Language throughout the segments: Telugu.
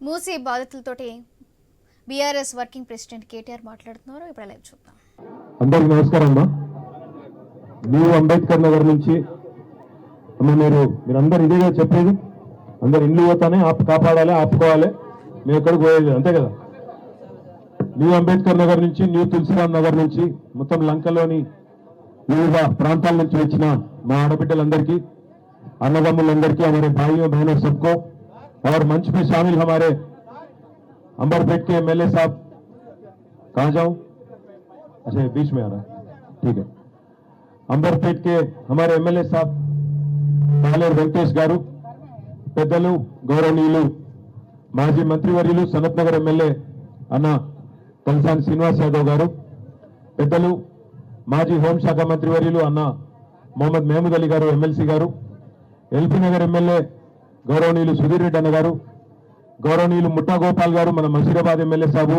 మూసీ బాధితులతోటి బీఆర్ఎస్ వర్కింగ్ ప్రెసిడెంట్ కేటీఆర్ మాట్లాడుతున్నారు. ఇప్పుడు లైవ్ చూద్దాం. అందరికీ నమస్కారం అమ్మా. న్యూ అంబేద్కర్ నగర్ నుంచి మీరందరూ ఇదేగా చెప్పేది, అందరు ఇల్లు పోతానే కాపాడాలి, ఆపుకోవాలి, మేము ఎక్కడికి పోయేది అంతే కదా. న్యూ అంబేద్కర్ నగర్ నుంచి, న్యూ తులసిరామ్ నగర్ నుంచి, మొత్తం లంకలోని వివిధ ప్రాంతాల నుంచి వచ్చిన మా ఆడబిడ్డలందరికీ, అన్నదమ్ములందరికీ, हमारे भाइयों बहनों सबको, और मंच में शामिल हमारे अंबरपेट के एमएलए साहब, कहाँ जाऊं, अच्छा बीच में आ रहा है, ठीक है. अंबरपेट के हमारे एमएलए साहब పాలేరు వెంకటేష్ గారు, పెద్దలు గౌరవనీయులు మాజీ మంత్రివర్యులు సనత్ నగర్ ఎమ్మెల్యే అన్న తలసాని శ్రీనివాస్ యాదవ్ గారు, పెద్దలు మాజీ హోంశాఖ మంత్రివర్యులు అన్న మొహమ్మద్ మహమూద్ అలీ గారు ఎమ్మెల్సీ గారు, ఎల్బీ నగర్ ఎమ్మెల్యే గౌరవనీయులు సుధీర్ రెడ్డి అన్న గారు, గౌరవనీయులు ముఠా గోపాల్ గారు మన మషీరాబాద్ ఎమ్మెల్యే సాబు,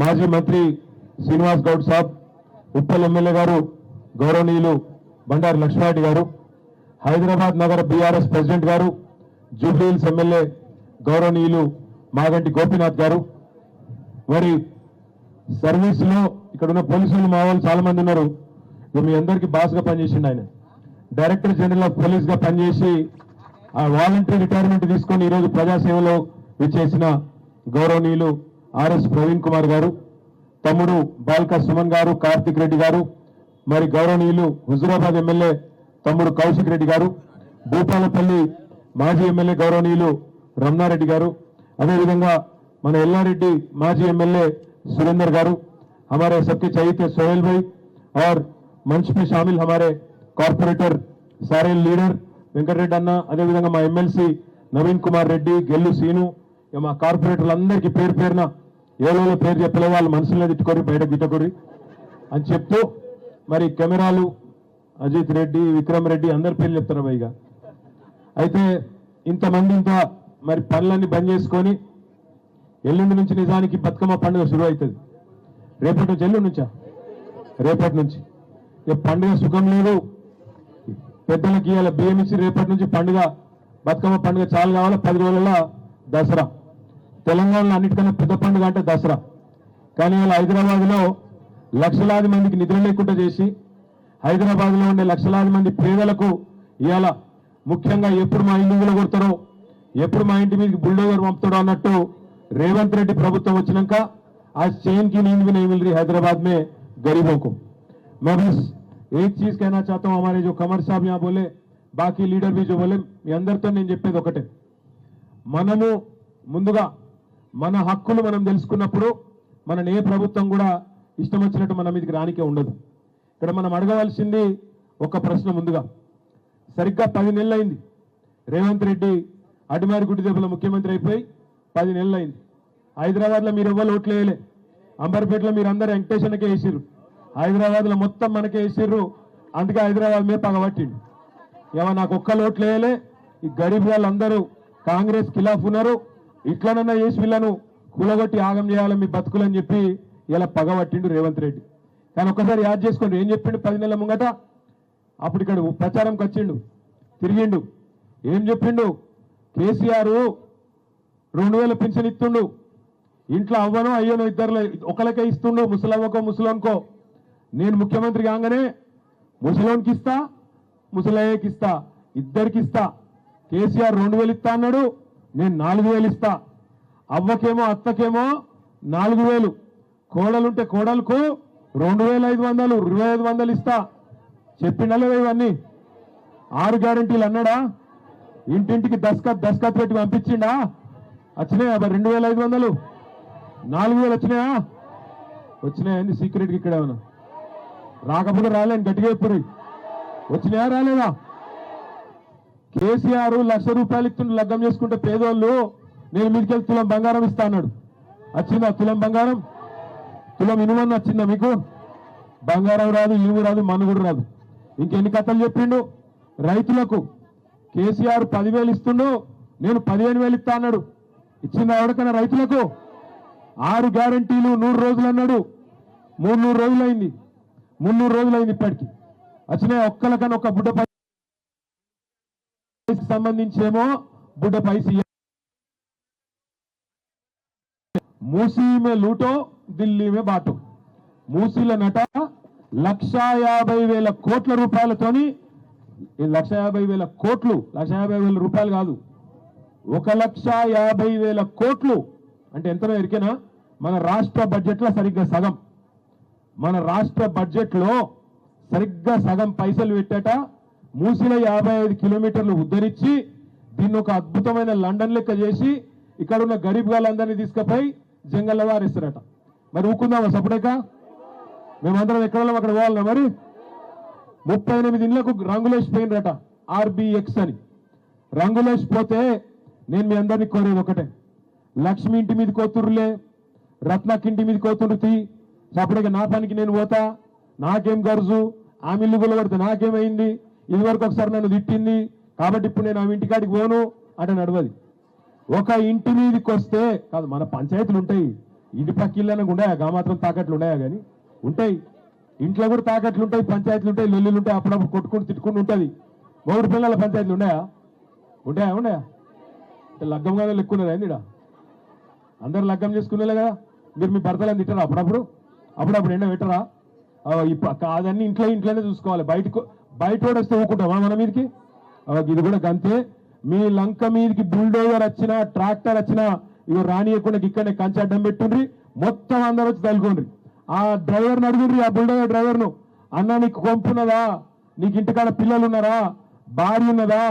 మాజీ మంత్రి శ్రీనివాస్ గౌడ్ సాబ్, ఉప్పల్ ఎమ్మెల్యే గారు గౌరవనీయులు బండారు లక్ష్మారెడ్డి గారు, హైదరాబాద్ నగర బీఆర్ఎస్ ప్రెసిడెంట్ గారు, జూబ్లీహిల్స్ ఎమ్మెల్యే గౌరవనీయులు మాగంటి గోపీనాథ్ గారు, మరి సర్వీస్ లో ఇక్కడ ఉన్న పోలీసులు మా వాళ్ళు చాలా మంది ఉన్నారు. మీ అందరికీ బాస్ గా పనిచేసిండు ఆయన, డైరెక్టర్ జనరల్ ఆఫ్ పోలీస్ గా పనిచేసి ఆ వాలంటరీ రిటైర్మెంట్ తీసుకొని ఈరోజు ప్రజాసేవలో విచ్చేసిన గౌరవనీయులు ఆర్ఎస్ ప్రవీణ్ కుమార్ గారు, తమ్ముడు బాల్కా సుమన్ గారు, కార్తిక్ రెడ్డి గారు, మరి గౌరవనీయులు హుజూరాబాద్ ఎమ్మెల్యే తమ్ముడు కౌశిక్ రెడ్డి గారు, భూపాలపల్లి మాజీ ఎమ్మెల్యే గౌరవనీయులు రమణారెడ్డి గారు, అదేవిధంగా మన ఎల్లారెడ్డి మాజీ ఎమ్మెల్యే सुरेंद्र गारू, हमारे सबके चाहिए सोहेल भाई, और मंच में शामिल हमारे कॉर्पोरेटर सारे लीडर వెంకట రెడ్డి అన్న, అదేవిధంగా మా ఎమ్మెల్సీ నవీన్ కుమార్ రెడ్డి, గెల్లు సీను, మా కార్పొరేటర్లందరికీ పేరు పేరున ఏదో పేరు చెప్పలే, వాళ్ళు మనసులో తిట్టుకోరి బయట గిట్టకోరి అని చెప్తూ, మరి కెమెరాలు అజిత్ రెడ్డి, విక్రమ్ రెడ్డి అందరి పేర్లు చెప్తారు పైగా. అయితే ఇంతమంది ఇంత మరి పనులన్నీ బంద్ చేసుకొని ఎల్లుండి నుంచి నిజానికి బతుకమ్మ పండుగ శురు అవుతుంది. రేపటి నుంచి, ఎల్లుండి నుంచా, రేపటి నుంచి ఇక పండుగ సుఖం లేదు. పెద్దలకి ఇవాళ బియ్యం ఇచ్చి రేపటి నుంచి పండుగ, బతుకమ్మ పండుగ చాలు కావాలి. 10 రోజుల దసరా, తెలంగాణలో అన్నిటికన్నా పెద్ద పండుగ అంటే దసరా. కానీ ఇవాళ హైదరాబాద్లో లక్షలాది మందికి నిద్ర లేకుండా చేసి, హైదరాబాద్లో ఉండే లక్షలాది మంది పేదలకు ఇవాళ ముఖ్యంగా ఎప్పుడు మా ఇల్లు కొడతారో, ఎప్పుడు మా ఇంటి మీదకి బుల్డోజర్ పంపుతాడో అన్నట్టు रेवंत रेड्डी प्रभुत्व वच्चिनाका आज चैन की नींद भी नहीं मिल रही हैदराबाद में गरीबों को. मैं बस एक चीज कहना चाहता हूं, हमारे जो कमर साहब यहाँ बोले, बाकी लीडर भी जो बोले, మీ అందరితో నేను చెప్పేది ఒకటే, మనము ముందుగా మన హక్కులు మనం తెలుసుకున్నప్పుడు మన ఏ ప్రభుత్వం కూడా ఇష్టం వచ్చినట్టు మన మీదకి రానికే ఉండదు. ఇక్కడ మనం అడగవలసింది ఒక ప్రశ్న ముందుగా, సరిగ్గా 10 నెలలు అయింది రేవంత్ రెడ్డి అడిమారి గుడి దెబ్బల ముఖ్యమంత్రి అయిపోయి 10 నెలలు అయింది. హైదరాబాద్లో మీరు ఎవ్వరు ఓట్లు వేయలే, అంబర్పేటలో మీరు అందరూ వెంకటేశ్వరకే వేసిర్రు, హైదరాబాద్లో మొత్తం మనకే వేసిర్రు. అందుకే హైదరాబాద్ మీద పగబట్టిండు. ఏమో నాకు ఒక్కరు ఓట్లు వేయలే, ఈ గరీబ్ వాళ్ళందరూ కాంగ్రెస్ ఖిలాఫ్ ఉన్నారు, ఇట్లనన్నా చేసి వీళ్ళను కూలగొట్టి ఆగం చేయాలి మీ బతుకులని చెప్పి ఇలా పగబట్టిండు రేవంత్ రెడ్డి. కానీ ఒక్కసారి యాద్ చేసుకోండి, ఏం చెప్పిండు 10 నెలల ముంగట. అప్పుడు ఇక్కడ ప్రచారంకి వచ్చిండు, తిరిగిండు, ఏం చెప్పిండు, కేసీఆర్ 2000 పింఛన్ ఇస్తుండు, ఇంట్లో అవ్వనో అయ్యనో ఇద్దరు ఒకరికే ఇస్తుండు, ముసలవ్వకో ముసలోన్కో. నేను ముఖ్యమంత్రి కాగానే ముసలోన్కి ఇస్తా, ముసలయ్యకి ఇస్తా, ఇద్దరికి ఇస్తా. కేసీఆర్ 2000 ఇస్తా అన్నాడు, నేను 4000 ఇస్తా. అవ్వకేమో అత్తకేమో 4000, కోడలుంటే కోడలకు 2500, 2500 ఇస్తా. చెప్పిండలే ఇవన్నీ 6 గ్యారెంటీలు అన్నాడా? ఇంటింటికి దస్కత్ పెట్టి పంపించిండా? వచ్చినాయా 2500, 4000 వచ్చినాయా? వచ్చినాయండి సీక్రెట్కి. ఇక్కడ ఏమన్నా రాకపోతే రాలేని గట్టిగా ఎప్పుడు వచ్చినాయా, రాలేదా? కేసీఆర్ 1,00,000 రూపాయలు ఇస్తుండే లగ్గం చేసుకుంటే పేదోళ్ళు, నేను మీదికెళ్ళి తులం బంగారం ఇస్తా అన్నాడు. వచ్చిందా తులం బంగారం? తులం ఇనుమని వచ్చిందా మీకు? బంగారం రాదు, ఇనుము రాదు, మనుగుడు రాదు. ఇంకెన్ని కథలు చెప్పిండు. రైతులకు కేసీఆర్ 10,000 ఇస్తుండు, నేను 15,000 ఇస్తా అన్నాడు. ఇచ్చిందా ఎవరికైనా రైతులకు? 6 గ్యారెంటీలు 100 రోజులు అన్నాడు, 300 రోజులైంది, 300 రోజులైంది ఇప్పటికి. వచ్చినాయి ఒక్కలకన్నా ఒక బుడ్డ పై సంబంధించేమో బుడ్డ పైసి మూసీ మే లూటో ఢిల్లీ మే బాటో. మూసీల నట 1,50,000 కోట్ల రూపాయలతోని, 1,50,000 కోట్లు, 1,50,000 రూపాయలు కాదు, 1,50,000 కోట్లు అంటే ఎంతనో ఎరికేనా? మన రాష్ట్ర బడ్జెట్లో సరిగ్గా సగం. మన రాష్ట్ర బడ్జెట్లో సరిగ్గా సగం పైసలు పెట్టాట మూసీలో 55 కిలోమీటర్లు ఉద్ధరించి దీన్ని ఒక అద్భుతమైన లండన్ లెక్క చేసి ఇక్కడ ఉన్న గరీబ్ వాళ్ళందరినీ తీసుకుపోయి జంగల్లో వారిస్తారట. మరి ఊకుందామా సపరేక? మేమందరం ఎక్కడ అక్కడ పోవాలన్నా మరి? 38 ఇండ్లకు రంగులేసి పోయినరట, ఆర్బిఎక్స్ అని. రంగులేసి పోతే నేను మీ అందరినీ కోరేది ఒకటే, లక్ష్మి ఇంటి మీద కోతురులే, రత్నకి ఇంటి మీద కోతురుతి, సపరేక నా పనికి నేను పోతా, నాకేం గర్జు, ఆమె ఇల్లు గుల్లబడితే నాకేమైంది, ఇదివరకు ఒకసారి నన్ను తిట్టింది కాబట్టి ఇప్పుడు నేను ఆమె ఇంటికాడికి పోను అంటే నడవది. ఒక ఇంటి మీదకి వస్తే కాదు, మన పంచాయతీలు ఉంటాయి, ఇంటి పక్క ఇళ్ళనకు ఉన్నాయా? గా మాత్రం తాకట్లు ఉన్నాయా? కానీ ఉంటాయి, ఇంట్లో కూడా తాకట్లు ఉంటాయి, పంచాయతీలు ఉంటాయి, లొల్లులు ఉంటాయి, అప్పుడప్పుడు కొట్టుకుని తిట్టుకుని ఉంటుంది. మూడు పిల్లల పంచాయతీలు ఉన్నాయా? ఉంటాయా? ఉన్నాయా? అంటే లగ్గంగానే లెక్కున్నదా ఏంది? అందరు లగ్గం చేసుకునేలే కదా. మీరు మీ భర్తలను తిట్టరా? అప్పుడప్పుడు ఎండ పెట్టరా? అదన్నీ ఇంట్లోనే చూసుకోవాలి. బయట వస్తే ఊకుంటామా మన మీదకి? ఇది కూడా గంతే. మీ లంక మీదకి బుల్డోజర్ వచ్చినా, ట్రాక్టర్ వచ్చినా ఇవి రానియకుండా ఇక్కడనే కంచె అడ్డం పెట్టుండ్రి, మొత్తం అందరూ వచ్చి తలుకోండి. ఆ డ్రైవర్ని అడుగుండ్రి, ఆ బుల్డోజర్ డ్రైవర్ను, అన్న నీకు కొంపున్నదా? నీకు ఇంటికాడ పిల్లలు ఉన్నారా? భార్య ఉన్నదా?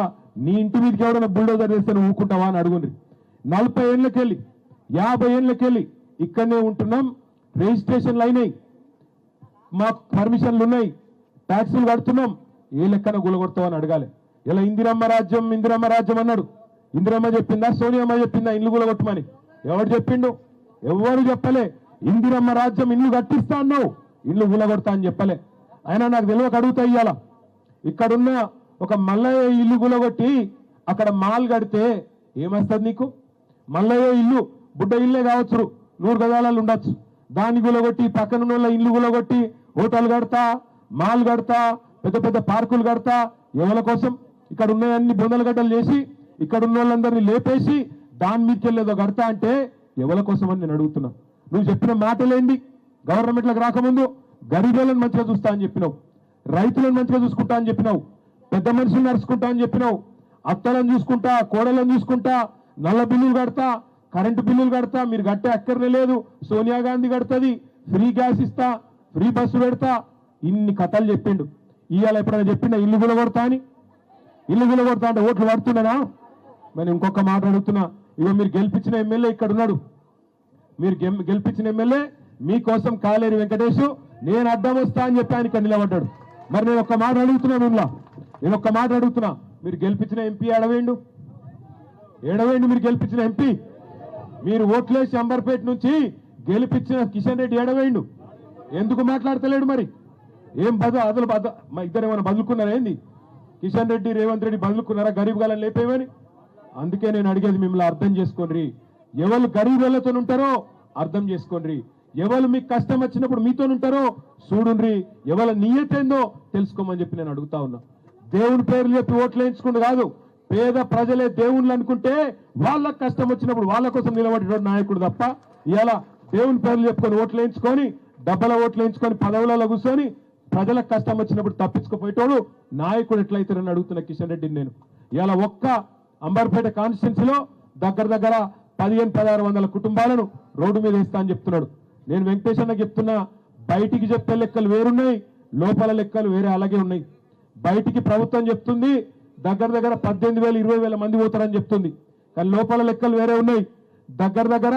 నీ ఇంటి మీదకి ఎవరైనా బుల్డోజర్ చేస్తే నువ్వు ఊకుంటావా అని అడుగుండ్రి. 40 ఏళ్ళకెళ్ళి 50 ఏళ్ళకెళ్ళి ఇక్కడనే ఉంటున్నాం, రిజిస్ట్రేషన్లు అయినాయి, మాకు పర్మిషన్లు ఉన్నాయి, ట్యాక్సులు కడుతున్నాం, ఏ లెక్కన గులగొడతామని అడగాలి. ఇలా ఇందిరమ్మ రాజ్యం అన్నాడు. ఇందిరమ్మ చెప్పిందా? సోనియమ్మ చెప్పిందా ఇల్లు గులగొట్టమని? ఎవరు చెప్పిండు? ఎవరు చెప్పలే. ఇందిరమ్మ రాజ్యం ఇల్లు కట్టిస్తా అన్నావు, ఇల్లు గులగొడతా అని చెప్పలే. అయినా నాకు తెలియక అడుగుతా, ఇయ్యాల ఇక్కడున్న ఒక మల్లయ్య ఇల్లు గులగొట్టి అక్కడ మాల్ కడితే ఏమొస్తుంది నీకు? మల్లయ్య ఇల్లు బుడ్డ ఇల్లే కావచ్చు, 100 గజాలలో ఉండొచ్చు, దాన్ని గులగొట్టి పక్కన ఇల్లు గులగొట్టి హోటల్ కడతా, మాల్ కడతా, పెద్ద పెద్ద పార్కులు కడతా, ఎవరి కోసం? ఇక్కడ ఉన్నాయన్ని బొందల గడ్డలు చేసి ఇక్కడ ఉన్న వాళ్ళందరినీ లేపేసి దాని మీదకి వెళ్ళేదో కడతా అంటే ఎవరి కోసం అని నేను అడుగుతున్నా. నువ్వు చెప్పిన మాటలేంది? గవర్నమెంట్లకు రాకముందు గరీబులను మంచిగా చూస్తా అని చెప్పినావు, రైతులను మంచిగా చూసుకుంటా అని చెప్పినావు, పెద్ద మనుషులు నడుచుకుంటా అని చెప్పినావు, అత్తలను చూసుకుంటా, కోడలను చూసుకుంటా, నల్ల బిల్లులు కడతా, కరెంటు బిల్లులు కడతా, మీరు కట్టే అక్కర్నే లేదు, సోనియా గాంధీ కడుతుంది, ఫ్రీ గ్యాస్ ఇస్తా, ఫ్రీ బస్సు పెడతా, ఇన్ని కథలు చెప్పిండు. ఇవాళ ఎప్పుడైనా చెప్పిండా ఇల్లు గులగొడతా అని? ఇల్లు గులగొడతా అంటే ఓట్లు పడుతున్నానా? మరి ఇంకొక మాట అడుగుతున్నా, ఇగో మీరు గెలిపించిన ఎమ్మెల్యే ఇక్కడ ఉన్నాడు, మీరు గెలిపించిన ఎమ్మెల్యే మీకోసం కాలేరు వెంకటేష్ నేను అడ్డం వస్తా అని చెప్పి ఆయన ఇక్కడ నిలబడ్డాడు. మరి నేను ఒక్క మాట అడుగుతున్నా, మీరు గెలిపించిన ఎంపీ ఏడవేండు? మీరు గెలిపించిన ఎంపీ, మీరు ఓట్లేసి అంబర్పేట నుంచి గెలిపించిన కిషన్ రెడ్డి ఏడవేండు? ఎందుకు మాట్లాడతలేడు? మరి ఏం ఇద్దరు ఏమైనా బదులుకున్నారా ఏంది? కిషన్ రెడ్డి, రేవంత్ రెడ్డి బదులుకున్నారా గరీబ్ గాలను లేపేమని? అందుకే నేను అడిగేది మిమ్మల్ని అర్థం చేసుకోండి. ఎవరు గరీబులతో ఉంటారో అర్థం చేసుకోండి, ఎవరు మీకు కష్టం వచ్చినప్పుడు మీతో ఉంటారో చూడుండ్రి, ఎవరి నియతేందో తెలుసుకోమని చెప్పి నేను అడుగుతా ఉన్నా. దేవుని పేర్లు చెప్పి ఓట్లు వేయించుకుంటూ కాదు, పేద ప్రజలే దేవుళ్ళు అనుకుంటే వాళ్ళకి కష్టం వచ్చినప్పుడు వాళ్ళ కోసం నిలబడేటువంటి నాయకుడు తప్ప ఇలా దేవుని పేర్లు చెప్పుకొని ఓట్లు వేయించుకొని, డబ్బల ఓట్లు వేయించుకొని పదవులలో కూర్చొని ప్రజలకు కష్టం వచ్చినప్పుడు తప్పించుకుపోయేటోడు నాయకుడు ఎట్లయితారని అడుగుతున్న కిషన్ రెడ్డిని నేను. ఇలా ఒక్క అంబర్పేట కాన్స్టిట్యున్సీలో దగ్గర 1500-1600 కుటుంబాలను రోడ్డు మీద వేస్తా అని చెప్తున్నాడు. నేను వెంకటేశ్వర చెప్తున్నా, బయటికి చెప్పే లెక్కలు వేరున్నాయి, లోపల లెక్కలు వేరే అలాగే ఉన్నాయి. బయటికి ప్రభుత్వం చెప్తుంది దగ్గర 18,000-20,000 మంది పోతారని చెప్తుంది, కానీ లోపల లెక్కలు వేరే ఉన్నాయి. దగ్గర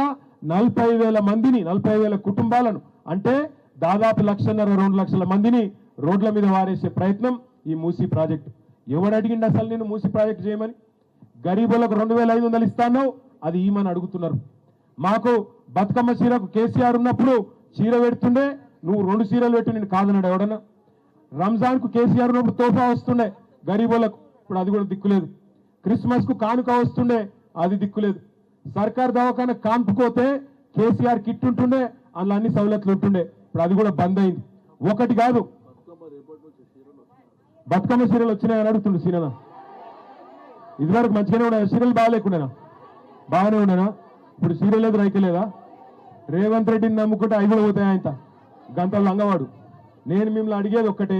40,000 మందిని, 40,000 కుటుంబాలను, అంటే దాదాపు 1,50,000-2 లక్షల మందిని రోడ్ల మీద వారేసే ప్రయత్నం ఈ మూసీ ప్రాజెక్టు. ఎవడు అడిగిండి అసలు నేను మూసీ ప్రాజెక్టు చేయమని? గరీబులకు 2,500 ఇస్తాను, అది ఈమని అడుగుతున్నారు. మాకు బతుకమ్మ చీరకు కేసీఆర్ ఉన్నప్పుడు చీర పెడుతుండే, నువ్వు 2 చీరలు పెట్టి నేను కాదన్నాడు ఎవడన్నా? రంజాన్కు కేసీఆర్ ఉన్నప్పుడు తోఫా వస్తుండే గరీబులకు, ఇప్పుడు అది కూడా దిక్కులేదు. క్రిస్మస్కు కానుక వస్తుండే, అది దిక్కులేదు. సర్కార్ దవాఖాన కాన్పుకోతే కేసీఆర్ కిట్ ఉంటుండే, అందులో అన్ని సౌలతులు ఉంటుండే, ఇప్పుడు అది కూడా బంద్ అయింది. ఒకటి కాదు, బతుకమ్మ చీరలు వచ్చినాయని అడుగుతుండే సీనన్న. ఇదివరకు మంచిగానే ఉన్నాయి, సీరియల్ బాగాలేకుండానా? బాగానే ఉండేనా? ఇప్పుడు సీరియల్ లేదు, రైకే లేదా? రేవంత్ రెడ్డిని నమ్ముకుంటే అవి కూడా పోతాయి ఆయన గంటలు లంగవాడు. నేను మిమ్మల్ని అడిగేది ఒక్కటే,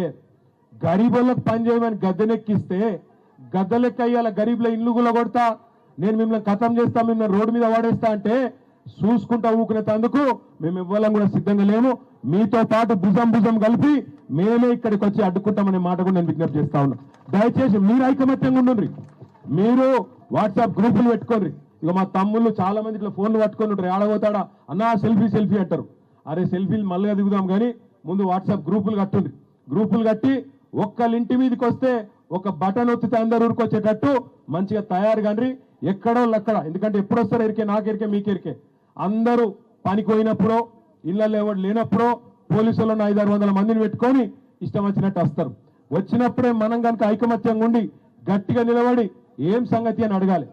గరీబులకు పని చేయమని గద్దెనెక్కిస్తే గద్దెలెక్క అయ్యాల గరీబుల ఇల్లు కూడా కొడతా, నేను మిమ్మల్ని ఖతం చేస్తా, మిమ్మల్ని రోడ్డు మీద వాడేస్తా అంటే చూసుకుంటా ఊకునేందుకు మేము ఇవ్వాలని కూడా సిద్ధంగా లేము. మీతో పాటు భుజం భుజం కలిపి మేమే ఇక్కడికి వచ్చి అడ్డుకుంటామనే మాట కూడా నేను విజ్ఞప్తి చేస్తా ఉన్నా. దయచేసి మీరు ఐకమత్యంగా ఉండండి. మీరు వాట్సాప్ గ్రూపులు పెట్టుకోండి. ఇక మా తమ్ముళ్ళు చాలా మంది ఇట్లా ఫోన్లు పట్టుకొని ఉంటారు, ఆడబోతాడా అన్నా సెల్ఫీ సెల్ఫీ అంటారు. అరే సెల్ఫీలు మళ్ళీ దిగుదాం కానీ ముందు వాట్సాప్ గ్రూపులు కట్టుండ్రి. గ్రూపులు కట్టి ఒక్కళ్ళింటి మీదకి వస్తే ఒక బటన్ ఒత్తితే అందరు ఊరుకొచ్చేటట్టు మంచిగా తయారు కానీ ఎక్కడో లక్కడ. ఎందుకంటే ఎప్పుడు వస్తారు ఎరికే, నాకెరికే మీకెరికే. అందరూ పనికి పోయినప్పుడో ఇళ్ళల్లో ఎవరు లేనప్పుడో పోలీసులను 500-600 మందిని పెట్టుకొని ఇష్టం వచ్చినట్టు వస్తారు. వచ్చినప్పుడే మనం కనుక ఐకమత్యంగా ఉండి గట్టిగా నిలబడి ఏం సంగతి అని అడగాలి.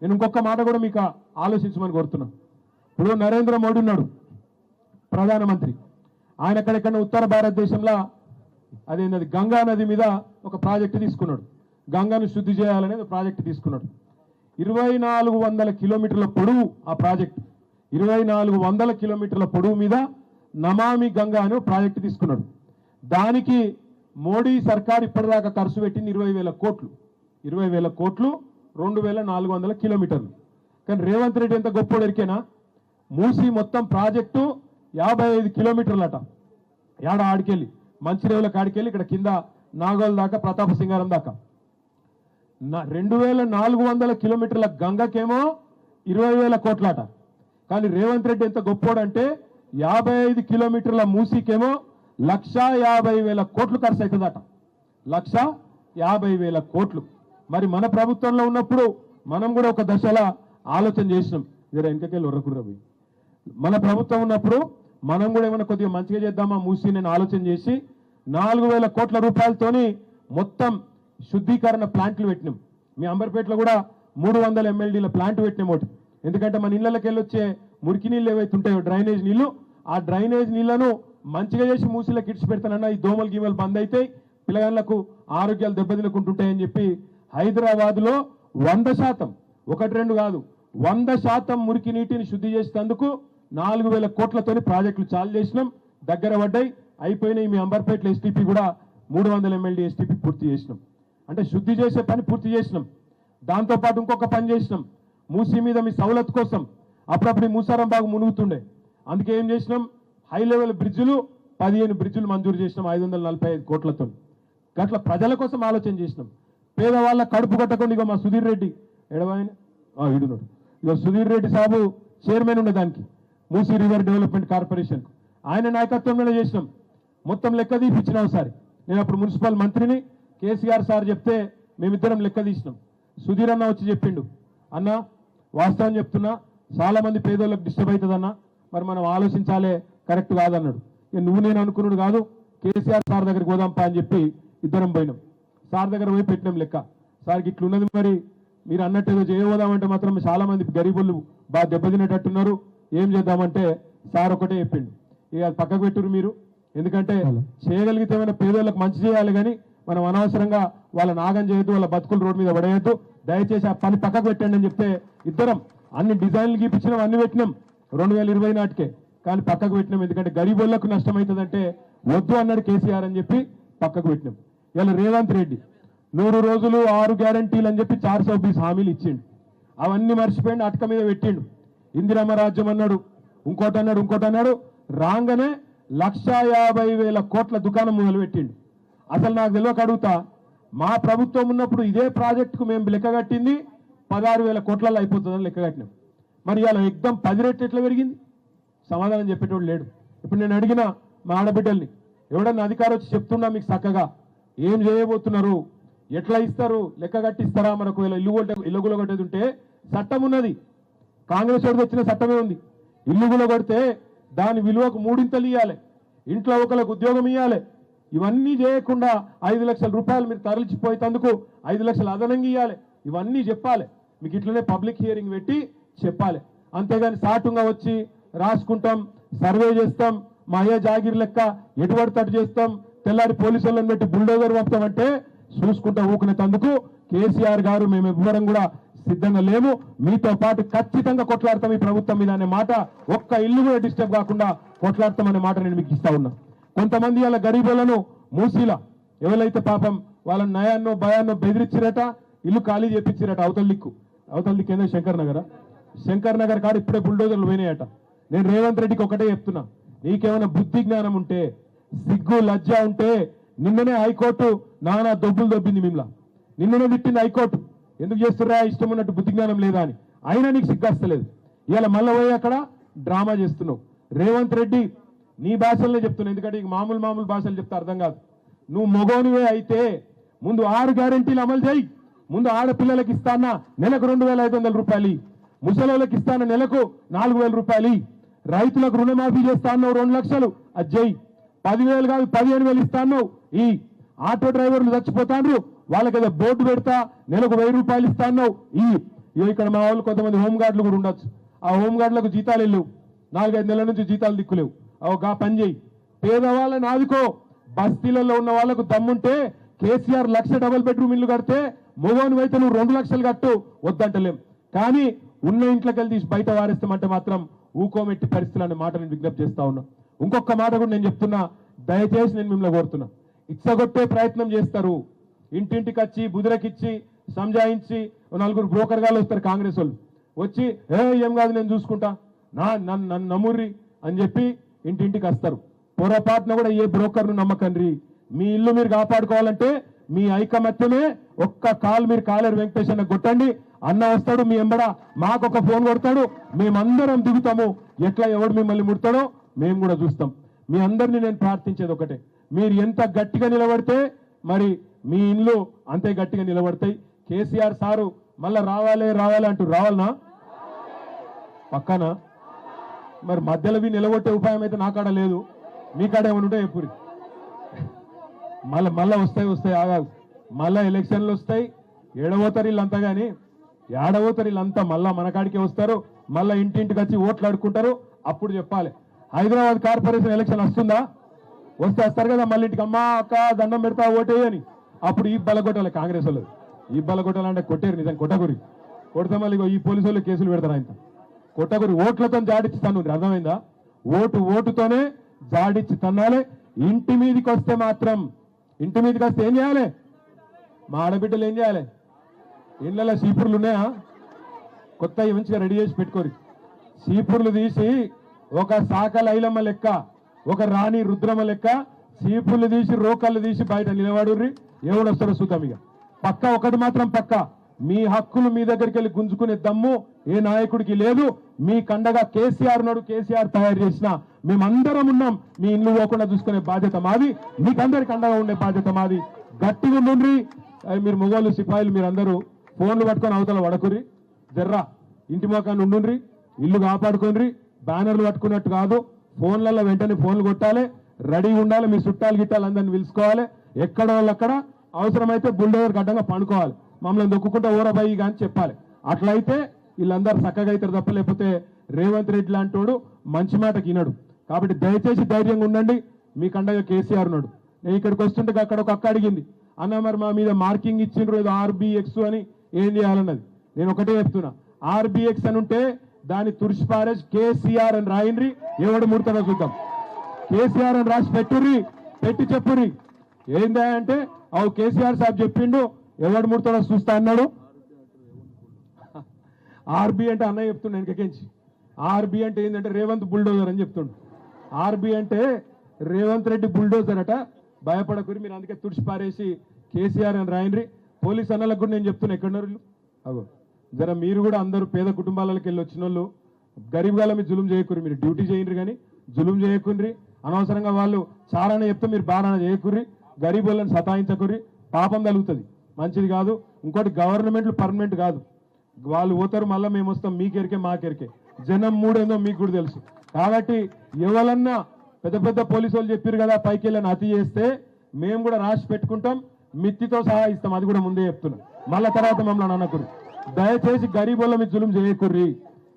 నేను ఇంకొక మాట కూడా మీకు ఆలోచించమని కోరుతున్నాను. ఇప్పుడు నరేంద్ర మోడీ ఉన్నాడు ప్రధానమంత్రి. ఆయన ఎక్కడెక్కడ ఉత్తర భారతదేశంలో అదేంటది గంగా నది మీద ఒక ప్రాజెక్టు తీసుకున్నాడు. గంగాను శుద్ధి చేయాలనేది ప్రాజెక్టు తీసుకున్నాడు. 2400 కిలోమీటర్ల పొడవు ఆ ప్రాజెక్టు. 2400 కిలోమీటర్ల పొడవు మీద నమామి గంగా అనే ప్రాజెక్టు తీసుకున్నాడు. దానికి మోడీ సర్కార్ ఇప్పటిదాకా ఖర్చు పెట్టింది 20,000 కోట్లు. 20,000 కోట్లు 2400 కిలోమీటర్లు. కానీ రేవంత్ రెడ్డి ఎంత గొప్పోడు ఎరికేనా, మూసి మొత్తం ప్రాజెక్టు 55 కిలోమీటర్లట. ఏడ ఆడికెళ్ళి మంచిరేవుల కాడికెళ్ళి ఇక్కడ కింద నాగోల్ దాకా ప్రతాప సింగారం దాకా 2400 కిలోమీటర్ల గంగకేమో 20,000 కోట్లట. కానీ రేవంత్ రెడ్డి ఎంత గొప్పోడంటే 55 కిలోమీటర్ల మూసీకేమో 1,50,000 కోట్లు ఖర్చు అవుతుందట. 1,50,000 కోట్లు. మరి మన ప్రభుత్వంలో ఉన్నప్పుడు మనం కూడా ఒక దశలా ఆలోచన చేసినాం. జర వెనకకెళ్ళి ఉర్రకుర్రవి. మన ప్రభుత్వం ఉన్నప్పుడు మనం కూడా ఏమైనా కొద్దిగా మంచిగా చేద్దామా మూసి నేను ఆలోచన చేసి 4,000 కోట్ల రూపాయలతోని మొత్తం శుద్ధీకరణ ప్లాంట్లు పెట్టినాం. మీ అంబర్పేటలో కూడా 300 MLDల ప్లాంట్ పెట్టినాం ఒకటి. ఎందుకంటే మన ఇళ్లకి వెళ్ళొచ్చే మురికి నీళ్ళు ఏవైతే ఉంటాయో డ్రైనేజ్ నీళ్లు, ఆ డ్రైనేజ్ నీళ్లను మంచిగా చేసి మూసిలోకి ఇడిచి పెడతానన్నా ఈ దోమలు గీమలు బంద్ అవుతాయి, పిల్లగాళ్లకు ఆరోగ్యాలు దెబ్బతినకుంటుంటాయని చెప్పి హైదరాబాద్లో 100%, 1-2 కాదు 100% మురికి నీటిని శుద్ధి చేసేందుకు 4,000 కోట్లతోని ప్రాజెక్టులు చాలు చేసినాం. దగ్గర పడ్డాయి, అయిపోయినాయి. మీ అంబర్పేటలో ఎస్టీపీ కూడా 300 MLD ఎస్టీపీ పూర్తి చేసినాం. అంటే శుద్ధి చేసే పని పూర్తి చేసినాం. దాంతోపాటు ఇంకొక పని చేసినాం. మూసీ మీద మీ సౌలత్ కోసం అప్పుడప్పుడు మూసారం బాగా మునుగుతుండే, అందుకే ఏం చేసినాం, హై లెవెల్ బ్రిడ్జులు 15 బ్రిడ్జులు మంజూరు చేసినాం 545 కోట్లతో. అట్లా ప్రజల కోసం ఆలోచన చేసినాం. పేదవాళ్ళ కడుపు కట్టకుండా ఇక మా సుధీర్ రెడ్డి ఎడవాయన ఇడున్నాడు. ఇక సుధీర్ రెడ్డి సాబు చైర్మన్ ఉండే దానికి మూసీ రివర్ డెవలప్మెంట్ కార్పొరేషన్, ఆయన నాయకత్వంలోనే చేసినాం. మొత్తం లెక్క తీపిచ్చినాం. ఒకసారి నేను అప్పుడు మున్సిపల్ మంత్రిని, కేసీఆర్ సార్ చెప్తే మేమిద్దరం లెక్క తీసినాం. సుధీర్ అన్న వచ్చి చెప్పిండు, అన్న వాస్తవం చెప్తున్నా చాలా మంది పేదోళ్ళకి డిస్టర్బ్ అవుతుందన్నా, మరి మనం ఆలోచించాలే, కరెక్ట్ కాదన్నాడు. నువ్వు నేను అనుకున్నాడు కాదు, కేసీఆర్ సార్ దగ్గరికి పోదాంపా అని చెప్పి ఇద్దరం పోయినాం. సార్ దగ్గర పోయి పెట్టినాం లెక్క. సార్కి ఇట్లున్నది, మరి మీరు అన్నట్టు ఏదో చేయబోదామంటే మాత్రం చాలా మంది గరీబులు బాగా దెబ్బతినేటట్టున్నారు, ఏం చేద్దామంటే సార్ ఒకటే చెప్పిండు, ఇక అది పక్కకు పెట్టురు మీరు, ఎందుకంటే చేయగలిగితే ఏమైనా పేదోళ్ళకి మంచి చేయాలి కానీ మనం అనవసరంగా వాళ్ళ నాగం చేయొద్దు, వాళ్ళ బతుకులు రోడ్డు మీద పడేయద్దు, దయచేసి ఆ పని పక్కకు పెట్టండి అని చెప్తే ఇద్దరం అన్ని డిజైన్లు గీపించినాం, అన్ని పెట్టినాం 2020 నాటికే. కానీ పక్కకు పెట్టినాం, ఎందుకంటే గరీబోళ్లకు నష్టం అవుతుందంటే వద్దు అన్నాడు కేసీఆర్ అని చెప్పి పక్కకు పెట్టినాం. ఇలా రేవంత్ రెడ్డి 100 రోజులు 6 గ్యారంటీలు అని చెప్పి 420 హామీలు ఇచ్చిండు. అవన్నీ మర్చిపోయిండు, అటక మీద పెట్టిండు. ఇందిరమ్మ రాజ్యం అన్నాడు, ఇంకోటి అన్నాడు. రాగానే 1,50,000 కోట్ల దుకాణం మొదలు పెట్టిండు. అసలు నాకు తెలియక అడుగుతా, మా ప్రభుత్వం ఉన్నప్పుడు ఇదే ప్రాజెక్టుకు మేము లెక్క కట్టింది 16,000 కోట్లలో అయిపోతుందని లెక్క కట్టినాం. మరి ఇలా ఎగ్దం 10 రెట్లు ఎట్లా పెరిగింది? సమాధానం చెప్పేటోడు లేడు. ఇప్పుడు నేను అడిగిన మా ఆడబిడ్డల్ని, ఎవడన్నా అధికారం వచ్చి చెప్తున్నా మీకు చక్కగా ఏం చేయబోతున్నారు, ఎట్లా ఇస్తారు, లెక్క కట్టిస్తారా, మనకు ఇల్లుగులో కొట్టేది ఉంటే చట్టం ఉన్నది, కాంగ్రెస్ వాడికి వచ్చిన చట్టమే ఉంది. ఇల్లుగులో కొడితే దాని విలువకు 3 ఇవ్వాలి, ఇంట్లో ఒకరికి ఉద్యోగం ఇవ్వాలి. ఇవన్నీ చేయకుండా 5 లక్షల రూపాయలు మీరు తరలిచిపోయేందుకు 5 లక్షలు అదనంగా ఇవ్వాలి. ఇవన్నీ చెప్పాలి మీకు, ఇట్లనే పబ్లిక్ హియరింగ్ పెట్టి చెప్పాలి. అంతేగాని సాటుగా వచ్చి రాసుకుంటాం, సర్వే చేస్తాం, మా అయ్యే జాగిర్ లెక్క ఎటువంటి తట్టు చేస్తాం, తెల్లారి పోలీసులను పెట్టి బుల్డోజర్ పంపుతామంటే చూసుకుంటా ఊకునేందుకు కేసీఆర్ గారు మేము ఇవ్వడం కూడా సిద్ధంగా లేము. మీతో పాటు ఖచ్చితంగా కొట్లాడతాం ఈ ప్రభుత్వం మీద అనే మాట, ఒక్క ఇల్లు కూడా డిస్టర్బ్ కాకుండా కొట్లాడతామనే మాట నేను మీకు ఇస్తా ఉన్నా. కొంతమంది అలా గరీబులను మూసీలా ఎవరైతే పాపం వాళ్ళ నయాన్నో భయాన్నో బెదిరించిరట, ఇల్లు ఖాళీ చేపించిరట. అవతల దిక్కు ఏందో శంకర్ నగర్ కాడ ఇప్పుడే బుల్డోజర్లు పోయినాయట. నేను రేవంత్ రెడ్డికి ఒకటే చెప్తున్నా, నీకేమైనా బుద్ధి జ్ఞానం ఉంటే, సిగ్గు లజ్జ ఉంటే, నిన్ననే హైకోర్టు నానా దొబ్బులు దొబ్బింది మిమ్మల్ని, నిన్ననే తిట్టింది హైకోర్టు. ఎందుకు చేస్తుర్రా ఇష్టం ఉన్నట్టు బుద్ధి జ్ఞానం లేదా అని. అయినా నీకు సిగ్గస్తలేదు. ఇవాళ మళ్ళీ పోయి అక్కడ డ్రామా చేస్తున్నావు. రేవంత్ రెడ్డి నీ భాషలనే చెప్తున్నావు, ఎందుకంటే ఇక మామూలు భాషలు చెప్తే అర్థం కాదు. నువ్వు మొగోనివే అయితే ముందు 6 గ్యారెంటీలు అమలు చేయి. ముందు ఆడపిల్లలకి ఇస్తానా నెలకు 2,500 రూపాయలు, ముసలోళ్ళకి ఇస్తాన నెలకు 4,000 రూపాయలు, రైతులకు రుణమాఫీ చేస్తాను 2 లక్షలు అది చేయి. 10,000 కాదు 15,000 ఇస్తాను. ఈ ఆటో డ్రైవర్లు చచ్చిపోతాండ్రు, వాళ్ళకేదో బోర్డు పెడతా నెలకు 1,000 రూపాయలు ఇస్తాను. ఇక్కడ మా వాళ్ళు కొంతమంది హోంగార్డులు కూడా ఉండొచ్చు. ఆ హోంగార్డులకు జీతాలు వెళ్ళవు, 4-5 నెలల నుంచి జీతాలు దిక్కులేవు. గా పని చేయి, పేదవాళ్ళని ఆదుకో. బస్తీలలో ఉన్న వాళ్ళకు దమ్ముంటే కేసీఆర్ 1,00,000 డబుల్ బెడ్రూమ్ ఇల్లు కడితే మొగోను అయితే నువ్వు 2 లక్షలు కట్టు, వద్దంటలేం. కానీ ఉన్న ఇంట్లోకి వెళ్ళి తీసి బయట వారేస్తామంటే మాత్రం ఊకోమెట్టి పరిస్థితులు అనే మాట నేను విజ్ఞప్తి చేస్తా ఉన్నా. ఇంకొక మాట కూడా నేను చెప్తున్నా, దయచేసి నేను మిమ్మల్ని కోరుతున్నా, ఇచ్చగొట్టే ప్రయత్నం చేస్తారు. ఇంటింటికి వచ్చి బుదిరకిచ్చి సంజాయించి 4 బ్రోకర్ గాలు వస్తారు కాంగ్రెస్ వాళ్ళు, వచ్చి ఏం కాదు నేను చూసుకుంటా నన్ను నమ్ముర్రి అని చెప్పి ఇంటింటికి వస్తారు. పొరపాటున కూడా ఏ బ్రోకర్ను నమ్మకండి. మీ ఇల్లు మీరు కాపాడుకోవాలంటే మీ ఐకమత్యమే. ఒక్క కాల్ మీరు కాలేరు వెంకటేష్ అన్న కొట్టండి, అన్న వస్తాడు మీ ఎంబడ, మాకొక ఫోన్ కొడతాడు, మేమందరం దిగుతాము. ఎట్లా ఎవడు మిమ్మల్ని ముడతాడో మేము కూడా చూస్తాం. మీ అందరినీ నేను ప్రార్థించేది ఒకటే, మీరు ఎంత గట్టిగా నిలబడితే మరి మీ ఇండ్లు అంతే గట్టిగా నిలబడతాయి. కేసీఆర్ సారు మళ్ళా రావాలి అంటూ రావాలనా పక్కన? మరి మధ్యలో నిలబొట్టే ఉపాయం అయితే నా కాడ లేదు, మీ కాడ ఏమైనా ఉంటే ఎప్పుడు మళ్ళా వస్తాయి ఆగాలి. మళ్ళా ఎలక్షన్లు వస్తాయి, ఏడవోతారు వీళ్ళంతా. కానీ ఏడవోతారు వీళ్ళంతా మళ్ళా మన కాడికే వస్తారు, మళ్ళా ఇంటింటికి వచ్చి ఓట్లు ఆడుకుంటారు. అప్పుడు చెప్పాలి, హైదరాబాద్ కార్పొరేషన్ ఎలక్షన్ వస్తుందా, వస్తారు కదా మళ్ళీ ఇంటికి అమ్మా అక్క దండం పెడతా ఓటేయని. అప్పుడు ఈ బలగొట్టాలి కాంగ్రెస్ వాళ్ళు. ఈ బలగొట్టాలంటే కొట్టేరు, నిజం కొట్టగురి కొడితే మళ్ళీ ఈ పోలీసు వాళ్ళు కేసులు పెడతారు. ఆయన కొట్టగురి ఓట్లతో జాడిచ్చి తను, అర్థమైందా? ఓటుతోనే జాడిచ్చి తన్నాలి. ఇంటి మీదకి వస్తే మాత్రం, ఇంటి మీదకి వస్తే ఏం చేయాలి? మా ఆడబిడ్డలు ఏం చేయాలి? ఇళ్ళలో సీపుర్లు ఉన్నాయా? కొత్త మంచిగా రెడీ చేసి పెట్టుకోరు. సీపుర్లు తీసి ఒక సాకల ఐలమ్మ లెక్క, ఒక రాణి రుద్రమ్మ లెక్క సీపుర్లు తీసి రోకళ్ళు తీసి బయట నిలబడుర్రి. ఎవడు వస్తారో చూద్దాం. ఇక పక్క ఒకటి మాత్రం పక్క, మీ హక్కులు మీ దగ్గరికి వెళ్ళి గుంజుకునే దమ్ము ఏ నాయకుడికి లేదు. మీ కండగా కేసీఆర్ నాడు, కేసీఆర్ తయారు చేసిన మేమందరం ఉన్నాం. మీ ఇల్లు పోకుండా చూసుకునే బాధ్యత మాది, మీకందరికి అండగా ఉండే బాధ్యత మాది. గట్టిగా ఉండుండ్రి. మీరు మొగోళ్ళు సిపాయిలు మీరందరూ ఫోన్లు పట్టుకొని అవతల వడకుర్రి, జర్రా ఇంటి మొఖాన్ని ఉండుండ్రి, ఇల్లు కాపాడుకోండి. బ్యానర్లు పట్టుకున్నట్టు కాదు, ఫోన్లలో వెంటనే ఫోన్లు కొట్టాలి, రెడీ ఉండాలి. మీ చుట్టాలు గిట్టాలు అందరిని పిలుచుకోవాలి. ఎక్కడ వాళ్ళు అక్కడ, అవసరమైతే బుల్డోజర్ గడ్డంగా పండుకోవాలి. మమ్మల్ని దొక్కుకుంటా ఊరబాయి కానీ చెప్పాలి. అట్లయితే వీళ్ళందరూ చక్కగా అవుతారు తప్ప, లేకపోతే రేవంత్ రెడ్డి లాంటోడు మంచి మాటకి వినడు. కాబట్టి దయచేసి ధైర్యంగా ఉండండి. మీ కండగా కేసీఆర్ ఉన్నాడు. నేను ఇక్కడికి వస్తుంటే అక్కడ ఒక అక్క అడిగింది, అన్న మరి మా మీద మార్కింగ్ ఇచ్చిండ్రు ఏదో RBX అని, ఏం చేయాలన్నది. నేను ఒకటే చెప్తున్నా, RBX అని ఉంటే దాన్ని తుడిచిపారేసి కేసీఆర్ అని రాయండ్రి. ఎవడు ముడతాడో చూద్దాం. కేసీఆర్ అని రాసి పెట్టి చెప్పుర్రి. ఏందా అంటే అవు కేసీఆర్ సాబ్ చెప్పిండు, ఎవడు ముడతాడో చూస్తా అన్నాడు. RB అంటే అన్నయ్య చెప్తుండే వెనకకించి. RB అంటే ఏంటంటే రేవంత్ బుల్డోజర్ అని చెప్తుండు. RB అంటే రేవంత్ రెడ్డి బుల్డోజర్ అట. భయపడకురి మీరు, అందుకే తుడిచిపారేసి కేసీఆర్ అని రాయండ్రి. పోలీస్ అన్నలకు కూడా నేను చెప్తున్నా, ఎక్కడున్నారు అగో జర మీరు కూడా అందరూ పేద కుటుంబాలకు వెళ్ళి వచ్చిన వాళ్ళు గరీబ్ గాల మీద జులుం చేయకుర్రి. మీరు డ్యూటీ చేయండి కానీ జులుం చేయకుర్రి. అనవసరంగా వాళ్ళు చారాన చెప్తే మీరు బారాన చేయకుర్రి. గరీబ్ వాళ్ళని సతాయించకుర్రి, పాపం కలుగుతుంది, మంచిది కాదు. ఇంకోటి గవర్నమెంట్లు పర్మనెంట్ కాదు, వాళ్ళు పోతారు మళ్ళీ మేము వస్తాం. మీకెరికే మాకెరికే, జనం మూడేందో మీకు కూడా తెలుసు. కాబట్టి ఎవరన్నా పెద్ద పోలీసు వాళ్ళు చెప్పారు కదా పైకి వెళ్ళని అతి చేస్తే మేము కూడా రాసి పెట్టుకుంటాం, మిత్తితో సహా ఇస్తాం. అది కూడా ముందే చెప్తున్నాం. మళ్ళా తర్వాత మమ్మల్ని అనకుర్రి. దయచేసి గరీబుల మీద జులుం చేయకుర్రి,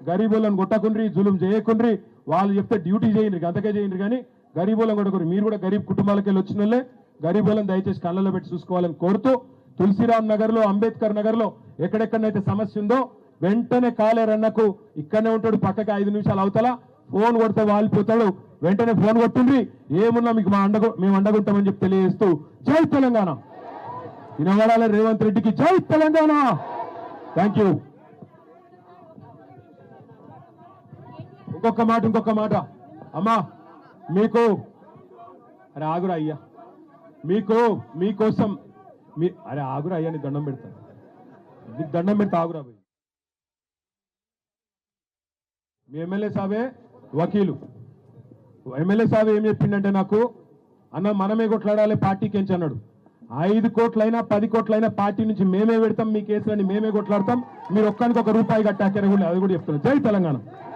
గరీబులను కొట్టకుండ్రి, జులుం చేయకుండ్రి. వాళ్ళు చెప్తే డ్యూటీ చేయండి, అంతకే చేయండి కానీ గరీబులను కొట్టకుర్రి. మీరు కూడా గరీబ్ కుటుంబాలకు వెళ్ళి వచ్చిన వాళ్ళే, గరీబులను దయచేసి కళ్ళలో పెట్టి చూసుకోవాలని కోరుతూ తులసిరామ్ నగర్ లో, అంబేద్కర్ నగర్ లో ఎక్కడెక్కడైతే సమస్య ఉందో వెంటనే కాలేరన్నకు ఇక్కడనే ఉంటాడు, పక్కకి 5 నిమిషాలు అవతల ఫోన్ కొడితే వాలిపోతాడు. వెంటనే ఫోన్ కొట్టుండ్రి, ఏమున్నా మీకు మేము అండగుంటామని చెప్పి తెలియజేస్తూ జై తెలంగాణ. వినవడాల రేవంత్ రెడ్డికి జై తెలంగాణ. Thank you. ఇంకొక మాట అమ్మా, మీకు అరే ఆగురా అయ్యా, మీకోసం అరే ఆగురా అయ్యా, నీకు దండం పెడతా, ఆగురా పోయి. మీ ఎమ్మెల్యే సాబే వకీలు, ఎమ్మెల్యే సాబ్ ఏం చెప్పిండంటే నాకు, అన్న మనమే కొట్లాడాలి పార్టీకి ఎంచి అన్నాడు. 5 కోట్లైనా 10 కోట్లైనా పార్టీ నుంచి మేమే పెడతాం, మీ కేసులని మేమే కొట్లాడతాం, మీరు ఒక్కరికి ₹1 కట్టాకని కూడా అది కూడా చెప్తున్నాను. జై తెలంగాణ.